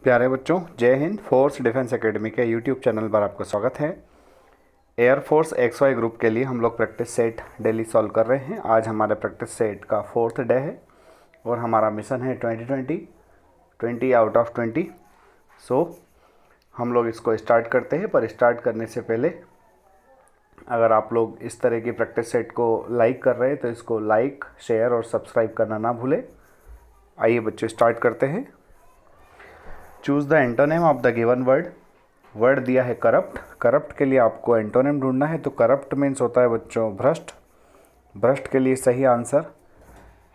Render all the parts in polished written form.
प्यारे बच्चों, जय हिंद। फोर्स डिफेंस एकेडमी के यूट्यूब चैनल पर आपका स्वागत है। एयरफोर्स XY ग्रुप के लिए हम लोग प्रैक्टिस सेट डेली सॉल्व कर रहे हैं। आज हमारे प्रैक्टिस सेट का 4th डे है और हमारा मिशन है 20 आउट ऑफ 20। सो हम लोग इसको स्टार्ट करते हैं, पर स्टार्ट करने से पहले अगर आप लोग इस तरह की प्रैक्टिस सेट को लाइक कर रहे हैं तो इसको लाइक, शेयर और सब्सक्राइब करना ना भूलें। आइए बच्चों, स्टार्ट करते हैं। Choose the antonym of the given word. Word दिया है करप्ट। करप्ट के लिए आपको एंटोनिम ढूंढना है। तो करप्ट मीन्स होता है बच्चों भ्रष्ट। भ्रष्ट के लिए सही आंसर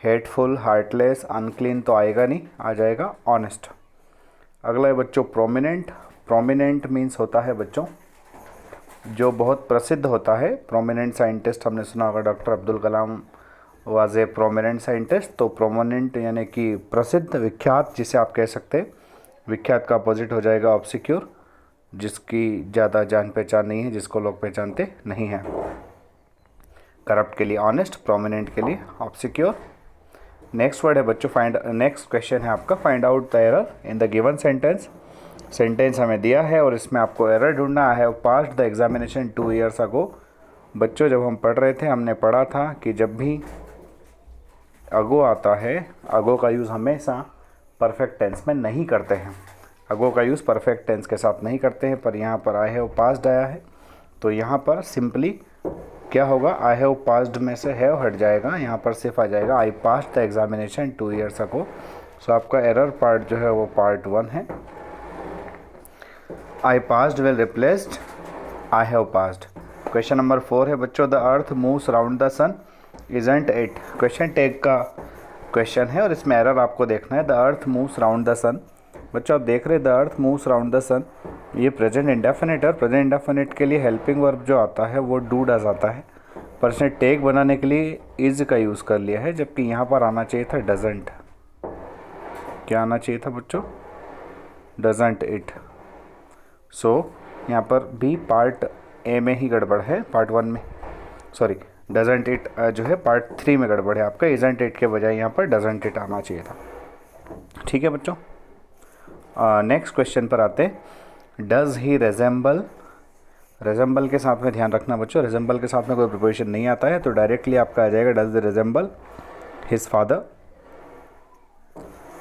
हेटफुल, हार्टलेस, अनक्लीन तो आएगा नहीं, आ जाएगा ऑनेस्ट। अगला है बच्चों प्रोमिनेंट। प्रोमिनेंट मीन्स होता है बच्चों जो बहुत प्रसिद्ध होता है। प्रोमिनेंट साइंटिस्ट हमने सुना होगा, doctor Abdul Kalam was a prominent scientist. तो प्रोमिनेंट यानी कि प्रसिद्ध, विख्यात जिसे आप कह सकते हैं। विख्यात का अपोजिट हो जाएगा ऑब्सिक्योर, जिसकी ज़्यादा जान पहचान नहीं है, जिसको लोग पहचानते नहीं हैं। करप्ट के लिए ऑनेस्ट, प्रोमिनेंट के लिए ऑब्सिक्योर। नेक्स्ट वर्ड है बच्चों नेक्स्ट क्वेश्चन है आपका find out the error in the given sentence. Sentence हमें दिया है और इसमें आपको एरर ढूंढना है। पास्ट द एग्जामिनेशन 2 years अगो। बच्चों जब हम पढ़ रहे थे हमने पढ़ा था कि जब भी अगो आता है, अगो का यूज़ हमेशा परफेक्ट टेंस में नहीं करते हैं। अगो का यूज़ परफेक्ट टेंस के साथ नहीं करते हैं, पर यहाँ पर आई हैव पास्ड आया है तो यहाँ पर सिंपली क्या होगा, आई हैव पास्ड में से हैव हट जाएगा, यहाँ पर सिर्फ आ जाएगा I passed the examination 2 years ago. So आपका एरर पार्ट जो है वो पार्ट 1 है। I passed will replaced I have passed. Question number 4 है बच्चों the earth moves round the sun isn't it. Question tag का क्वेश्चन है और इसमें एरर आपको देखना है। The earth moves round the sun. बच्चों आप देख रहे हैं the earth moves round the sun, ये प्रेजेंट इंडेफिनिट है। प्रेजेंट इंडेफिनिट के लिए हेल्पिंग वर्ब जो आता है वो डू डज आता है, पर इसने टैग बनाने के लिए इज का यूज़ कर लिया है, जबकि यहाँ पर आना चाहिए था डजंट। क्या आना चाहिए था बच्चों? Doesn't it. सो यहाँ पर भी पार्ट ए में ही गड़बड़ है, पार्ट 1 में, सॉरी डजंट इट जो है पार्ट 3 में गड़बड़ है आपका। इजंट इट के बजाय यहाँ पर डजंट इट आना चाहिए था। ठीक है बच्चों, नेक्स्ट क्वेश्चन पर आते हैं। Does he रेजेंबल। रेजेंबल के साथ में ध्यान रखना बच्चों, रेजेंबल के साथ में कोई प्रिपोजिशन नहीं आता है तो डायरेक्टली आपका आ जाएगा does resemble his father.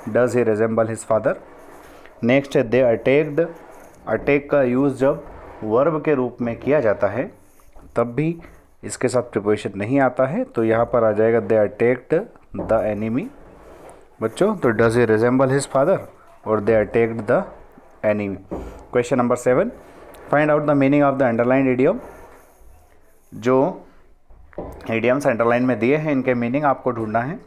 Does he resemble his father. Next है दे अटैक्ड। अटैक का यूज़ जब वर्ब के रूप में किया जाता है तब भी इसके साथ प्रिपोजिशन नहीं आता है, तो यहाँ पर आ जाएगा दे अटैक्ड द एनिमी। बच्चों तो does he resemble his father और they attacked the enemy. Question number 7 find out the meaning of the underline idiom. जो इडियम्स अंडरलाइन में दिए हैं इनके मीनिंग आपको ढूंढना है।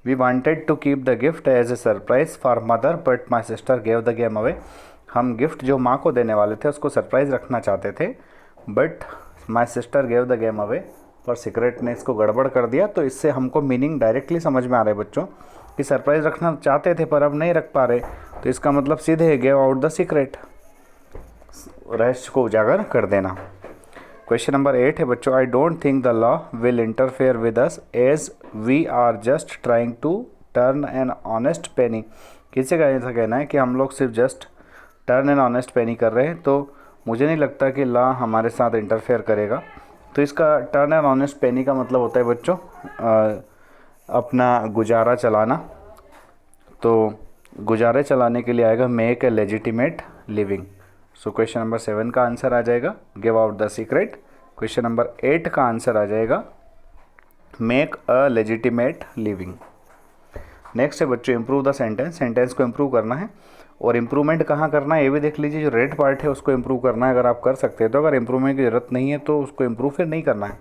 We wanted to keep the gift as a surprise for mother but my sister gave the game away. हम gift जो माँ को देने वाले थे उसको सरप्राइज़ रखना चाहते थे, but my sister gave the game away, पर सीक्रेट ने इसको गड़बड़ कर दिया। तो इससे हमको मीनिंग डायरेक्टली समझ में आ रहे बच्चों कि सरप्राइज़ रखना चाहते थे पर अब नहीं रख पा रहे, तो इसका मतलब सीधे गेव आउट द सीक्रेट, रहस्य को उजागर कर देना। क्वेश्चन नंबर 8 है बच्चों I don't think the law will interfere with us as we are just trying to turn an honest penny. किसी का ऐसा कहना है कि हम लोग सिर्फ just turn an honest penny कर रहे हैं, तो मुझे नहीं लगता कि लॉ हमारे साथ इंटरफेयर करेगा। तो इसका टर्न एन ऑनेस्ट पेनी का मतलब होता है बच्चों अपना गुजारा चलाना। तो गुजारे चलाने के लिए आएगा make a legitimate living. So question number 7 का आंसर आ जाएगा give out the secret. Question number 8 का आंसर आ जाएगा make a legitimate living. Next है बच्चों इम्प्रूव द सेंटेंस। सेंटेंस को इम्प्रूव करना है और इम्प्रूवमेंट कहाँ करना है ये भी देख लीजिए। जो रेड पार्ट है उसको इम्प्रूव करना है, अगर आप कर सकते हैं तो। अगर इम्प्रूवमेंट की ज़रूरत नहीं है तो उसको इम्प्रूव फिर नहीं करना है।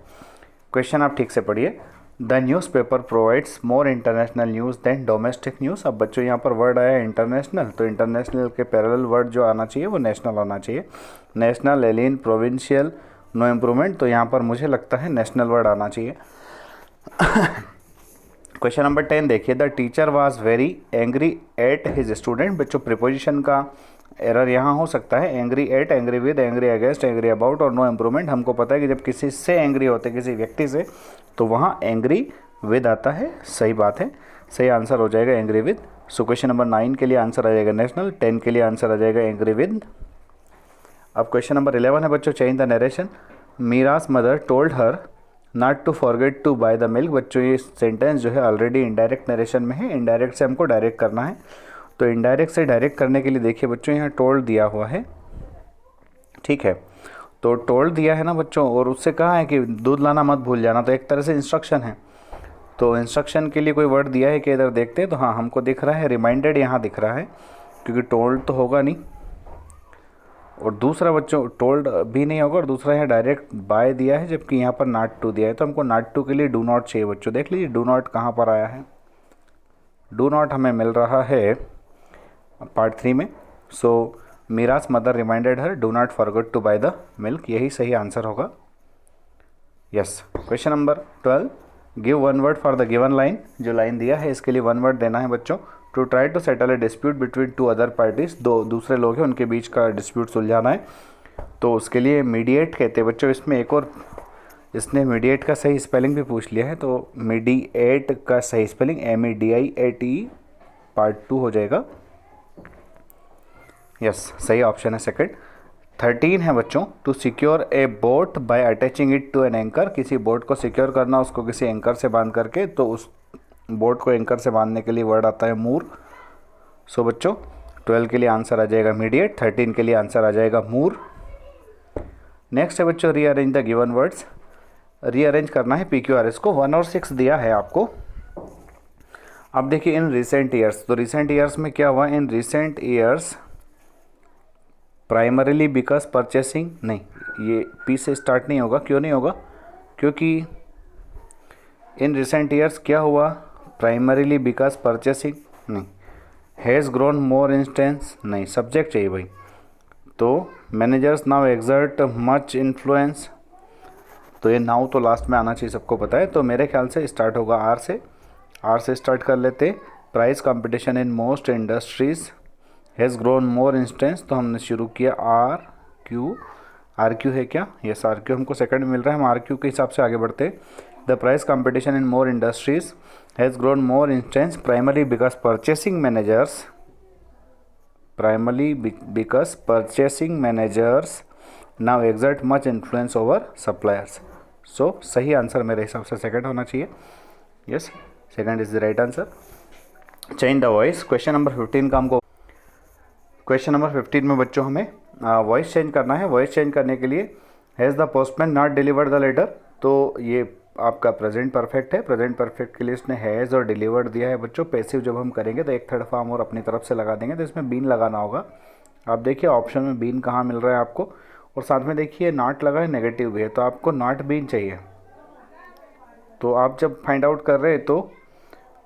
क्वेश्चन आप ठीक से पढ़िए। The newspaper provides more international news than domestic news. अब बच्चों यहाँ पर वर्ड आया है इंटरनेशनल, तो इंटरनेशनल के पैरेलल वर्ड जो आना चाहिए वो नेशनल आना चाहिए। National, alien, provincial, no improvement, तो यहाँ पर मुझे लगता है नेशनल वर्ड आना चाहिए। क्वेश्चन नंबर 10 देखिए the teacher was very angry at his student. बच्चों प्रिपोजिशन का एरर यहाँ हो सकता है, angry at, angry with, angry against, angry about और नो इम्प्रूवमेंट। हमको पता है कि जब किसी से एंग्री होते किसी व्यक्ति से तो वहाँ एंग्री विद आता है। सही बात है, सही आंसर हो जाएगा angry with so question number 9 के लिए आंसर आ जाएगा नेशनल, 10 के लिए आंसर आ जाएगा एंग्री विद। अब क्वेश्चन नंबर 11 है बच्चों, change the narration. Meera's mother told her not to forget to buy the milk. बच्चों ये सेंटेंस जो है ऑलरेडी इनडायरेक्ट नरेशन में है, इनडायरेक्ट से हमको डायरेक्ट करना है। तो इनडायरेक्ट से डायरेक्ट करने के लिए देखिए बच्चों यहाँ टोल्ड दिया हुआ है, ठीक है। तो टोल्ड दिया है ना बच्चों, और उससे कहा है कि दूध लाना मत भूल जाना, तो एक तरह से इंस्ट्रक्शन है। तो इंस्ट्रक्शन के लिए कोई वर्ड दिया है कि इधर देखते हैं, तो हाँ हमको दिख रहा है रिमाइंडेड, यहाँ दिख रहा है, क्योंकि टोल्ड तो होगा नहीं। और दूसरा बच्चों टोल्ड भी नहीं होगा, और दूसरा यहाँ डायरेक्ट बाय दिया है, जबकि यहाँ पर नॉट टू दिया है। तो हमको नॉट टू के लिए डू नॉट चाहिए बच्चों। देख लीजिए डू नॉट कहाँ पर आया है, डू नॉट हमें मिल रहा है पार्ट 3 में। So Meera's mother reminded her do not forget to buy the milk, यही सही आंसर होगा। Yes. Question number 12, give one word for the given line. जो लाइन दिया है इसके लिए वन वर्ड देना है बच्चों। To try to settle a dispute between two other parties, दो दूसरे लोग हैं उनके बीच का डिस्प्यूट सुलझाना है, तो उसके लिए मीडिएट कहते हैं बच्चों। इसमें एक और, इसने मीडिएट का सही स्पेलिंग भी पूछ लिया है, तो मीडिएट का सही स्पेलिंग MEDIATE पार्ट 2 हो जाएगा। यस, सही ऑप्शन है सेकंड। 13 है बच्चों, to secure a boat by attaching it to an anchor. किसी बोट को सिक्योर करना उसको किसी एंकर से बांध करके, तो उस बोट को एंकर से बांधने के लिए वर्ड आता है मूर। सो बच्चों 12 के लिए आंसर आ जाएगा मीडिएट, 13 के लिए आंसर आ जाएगा मूर। नेक्स्ट है बच्चों rearrange the given words. Rearrange करना है PQRS को। 1 और 6 दिया है आपको। अब देखिए इन रिसेंट ईयर्स, तो रिसेंट ईयर्स में क्या हुआ, in recent years primarily because purchasing, नहीं ये P से स्टार्ट नहीं होगा। क्यों नहीं होगा, क्योंकि इन रिसेंट ईयर्स क्या हुआ, प्राइमरीली बिकॉज परचेसिंग नहीं, हैज़ ग्रोन मोर इंस्टेंस नहीं, सब्जेक्ट चाहिए भाई। तो managers now exert much influence, तो ये नाउ तो लास्ट में आना चाहिए, सबको पता है। तो मेरे ख्याल से स्टार्ट होगा R से, R से स्टार्ट कर लेते। Price competition in most industries has grown more instance, तो हमने शुरू किया RQ है क्या, यस RQ हमको सेकंड मिल रहा है, हम RQ के हिसाब से आगे बढ़ते। The price competition in more industries has grown more instance primary because purchasing managers, primary because purchasing managers now exert much influence over suppliers. So सही आंसर मेरे हिसाब से सेकंड होना चाहिए। Yes, second is the right answer. Change the voice. Question number 15 का हमको, question number 15 में बच्चों हमें वॉइस चेंज करना है। वॉइस चेंज करने के लिए has the postman not delivered the letter, तो ये आपका प्रेजेंट परफेक्ट है। प्रेजेंट परफेक्ट के लिए इसने हैज़ और डिलीवर्ड दिया है बच्चों। पैसिव जब हम करेंगे तो एक थर्ड फॉर्म और अपनी तरफ से लगा देंगे, तो इसमें बीन लगाना होगा। आप देखिए ऑप्शन में बीन कहाँ मिल रहा है आपको, और साथ में देखिए नॉट लगा है, नेगेटिव भी है, तो आपको नॉट बीन चाहिए। तो आप जब फाइंड आउट कर रहे हैं तो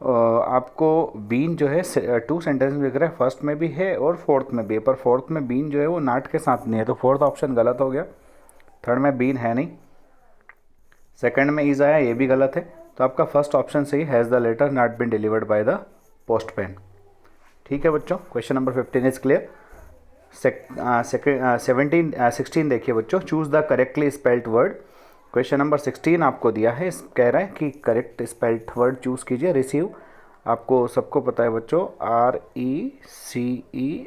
आपको बीन जो है 2 सेंटेंस में दिख रहा है, फर्स्ट में भी है और फोर्थ में भी है, पर फोर्थ में बीन जो है वो नॉट के साथ नहीं है, तो फोर्थ ऑप्शन गलत हो गया। थर्ड में बीन है नहीं, सेकंड में इज आया, ये भी गलत है। तो आपका फर्स्ट ऑप्शन सही, has the letter not been delivered by the postman. ठीक है बच्चों, क्वेश्चन नंबर 15 इज क्लियर। 16 देखिए बच्चों, choose the correctly spelled word. Question number 16 आपको दिया है, कह रहा है कि करेक्ट स्पेल्ड वर्ड चूज़ कीजिए। रिसीव आपको सबको पता है बच्चों, RECEIVE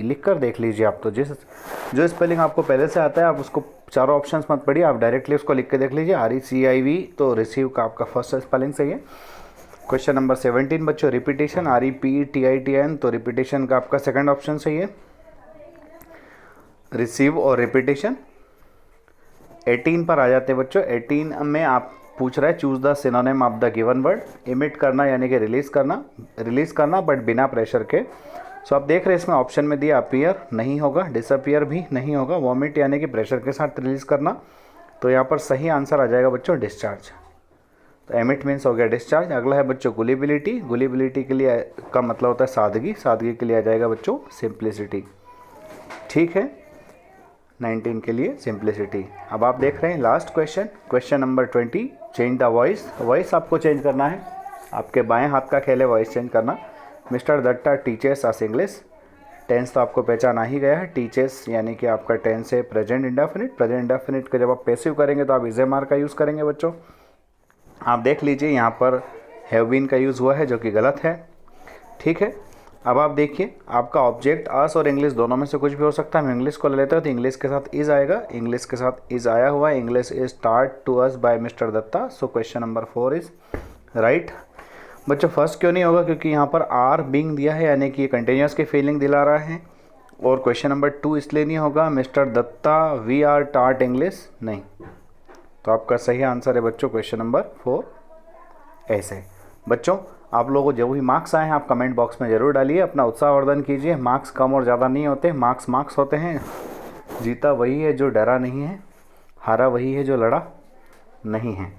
लिख कर देख लीजिए आप। तो जो स्पेलिंग आपको पहले से आता है आप उसको चारों ऑप्शंस मत पढ़िए, आप डायरेक्टली उसको लिख के देख लीजिए। RECIV, तो रिसीव का आपका फर्स्ट स्पेलिंग सही है। क्वेश्चन नंबर 17 बच्चों, रिपीटेशन REPETITION, तो रिपीटेशन का आपका सेकंड ऑप्शन सही है, रिसीव और रिपीटेशन। 18 पर आ जाते हैं बच्चों। 18 में आप पूछ रहा है choose the synonym of the given word. Emit करना यानी कि रिलीज़ करना बट बिना प्रेशर के। सो आप देख रहे हैं इसमें ऑप्शन में दिया अपीयर नहीं होगा, डिसअपीयर भी नहीं होगा, वॉमिट यानी कि प्रेशर के साथ रिलीज़ करना। तो यहाँ पर सही आंसर आ जाएगा बच्चों डिस्चार्ज। तो एमिट मीन्स हो गया डिस्चार्ज। अगला है बच्चों गुलिबिलिटी। गुलिबिलिटी के लिए का मतलब होता है सादगी, सादगी के लिए आ जाएगा बच्चों सिंप्लिसिटी। ठीक है, 19 के लिए सिंप्लिसिटी। अब आप देख रहे हैं last question, question number 20, change the voice. Voice आपको चेंज करना है, आपके बाएं हाथ का खेल है वॉइस चेंज करना। मिस्टर दत्ता टीचर्स अस इंग्लिश। टेंस तो आपको पहचाना ही गया है, टीचर्स यानी कि आपका टेंस है प्रेजेंट इंडेफिनिट। प्रेजेंट इंडेफिनिट का जब आप पैसिव करेंगे तो आप इज एम आर का यूज़ करेंगे बच्चों। आप देख लीजिए यहाँ पर हैव बीन का यूज़ हुआ है जो कि गलत है। ठीक है। अब आप देखिए, आपका ऑब्जेक्ट अस और इंग्लिश दोनों में से कुछ भी हो सकता है। हम इंग्लिश को ले लेते हैं तो इंग्लिश के साथ इज़ आएगा, इंग्लिश के साथ इज़ आया हुआ है। English is taught to us by mister Datta, so question number 4 is right. बच्चों फर्स्ट क्यों नहीं होगा, क्योंकि यहाँ पर आर बिंग दिया है, यानी कि ये कंटिन्यूस की फीलिंग दिला रहा है। और क्वेश्चन नंबर 2 इसलिए नहीं होगा, mister Datta we are taught English नहीं। तो आपका सही आंसर है बच्चों क्वेश्चन नंबर 4 ऐसे। बच्चों आप लोगों को जो भी मार्क्स आए हैं आप कमेंट बॉक्स में ज़रूर डालिए, अपना उत्साहवर्धन कीजिए। मार्क्स कम और ज़्यादा नहीं होते, मार्क्स होते हैं। जीता वही है जो डरा नहीं है, हारा वही है जो लड़ा नहीं है।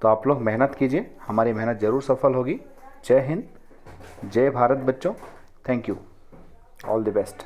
तो आप लोग मेहनत कीजिए, हमारी मेहनत ज़रूर सफल होगी। जय हिंद, जय भारत बच्चों, thank you, all the best.